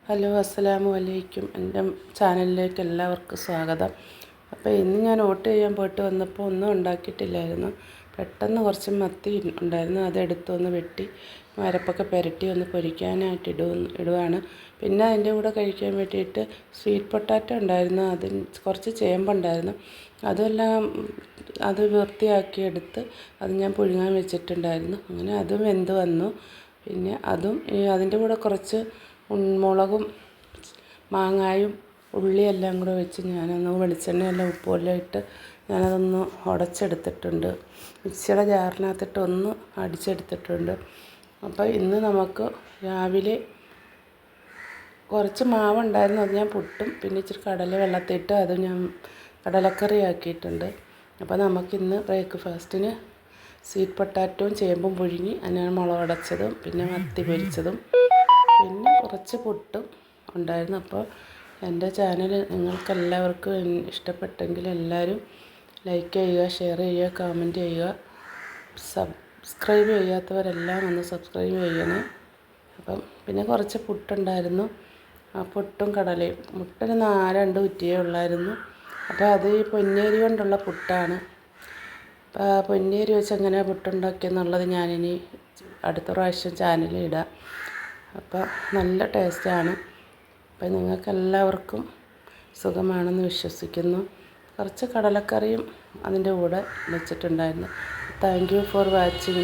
Hello അസ്സലാമു അലൈക്കും. എൻ്റെ ചാനലിലേക്ക് എല്ലാവർക്കും സ്വാഗതം. അപ്പോൾ ഇന്ന് ഞാൻ ഓട്ട് ചെയ്യാൻ പോയിട്ട് വന്നപ്പോൾ ഒന്നും ഉണ്ടാക്കിയിട്ടില്ലായിരുന്നു. പെട്ടെന്ന് കുറച്ച് മത്തി ഉണ്ടായിരുന്നു, അതെടുത്തൊന്ന് വെട്ടി മരപ്പൊക്കെ പുരട്ടി ഒന്ന് പൊരിക്കാനായിട്ട് ഇടുവാണ്. പിന്നെ അതിൻ്റെ കൂടെ കഴിക്കാൻ വേണ്ടിയിട്ട് സ്വീറ്റ് പൊട്ടാറ്റോ ഉണ്ടായിരുന്നു, അതിന് കുറച്ച് ചേമ്പുണ്ടായിരുന്നു. അതെല്ലാം അത് വൃത്തിയാക്കി എടുത്ത് അത് ഞാൻ പുഴുങ്ങാൻ വെച്ചിട്ടുണ്ടായിരുന്നു. അങ്ങനെ അതും വെന്ത് വന്നു. പിന്നെ അതും അതിൻ്റെ കൂടെ കുറച്ച് മുളകും മാങ്ങായും ഉള്ളിയെല്ലാം കൂടെ വെച്ച് ഞാനൊന്ന് വെളിച്ചെണ്ണയെല്ലാം ഉപ്പുമെല്ലാം ഇട്ട് ഞാനതൊന്ന് ഉടച്ചെടുത്തിട്ടുണ്ട്. മിക്സിയുടെ ജാറിനകത്തിട്ട് ഒന്ന് അടിച്ചെടുത്തിട്ടുണ്ട്. അപ്പോൾ ഇന്ന് നമുക്ക് രാവിലെ കുറച്ച് മാവുണ്ടായിരുന്നു, അത് ഞാൻ പുട്ടും പിന്നെ ഇച്ചിരി കടല വെള്ളത്തിയിട്ട് അത് ഞാൻ കടലക്കറി ആക്കിയിട്ടുണ്ട്. അപ്പോൾ നമുക്കിന്ന് ബ്രേക്ക്ഫാസ്റ്റിന് സ്വീറ്റ് പൊട്ടാറ്റോയും ചേമ്പും പുഴുങ്ങി അതിനാണ് മുളകടച്ചതും പിന്നെ മത്തി പൊരിച്ചതും പിന്നെ കുറച്ച് പുട്ടും ഉണ്ടായിരുന്നു. അപ്പോൾ എൻ്റെ ചാനൽ നിങ്ങൾക്കെല്ലാവർക്കും ഇഷ്ടപ്പെട്ടെങ്കിൽ എല്ലാവരും ലൈക്ക് ചെയ്യുക, ഷെയർ ചെയ്യുക, കമൻറ്റ് ചെയ്യുക. സബ്സ്ക്രൈബ് ചെയ്യാത്തവരെല്ലാം ഒന്ന് സബ്സ്ക്രൈബ് ചെയ്യണേ. അപ്പം പിന്നെ കുറച്ച് പുട്ടുണ്ടായിരുന്നു, ആ പുട്ടും കടലയും. മുട്ടന് 2 കുറ്റിയേ ഉള്ളായിരുന്നു. അപ്പോൾ അത് ഈ പൊന്നേരി കൊണ്ടുള്ള പുട്ടാണ്. അപ്പോൾ പൊന്നേരി വെച്ച് എങ്ങനെ പുട്ടുണ്ടാക്കിയെന്നുള്ളത് ഞാനിനി അടുത്ത പ്രാവശ്യം ചാനലിൽ ഇടാം. അപ്പോൾ നല്ല ടേസ്റ്റാണ്. അപ്പോൾ നിങ്ങൾക്കെല്ലാവർക്കും സുഖമാണെന്ന് വിശ്വസിക്കുന്നു. കുറച്ച് കടലക്കറിയും അതിൻ്റെ കൂടെ വെച്ചിട്ടുണ്ടായിരുന്നു. Thank you for watching.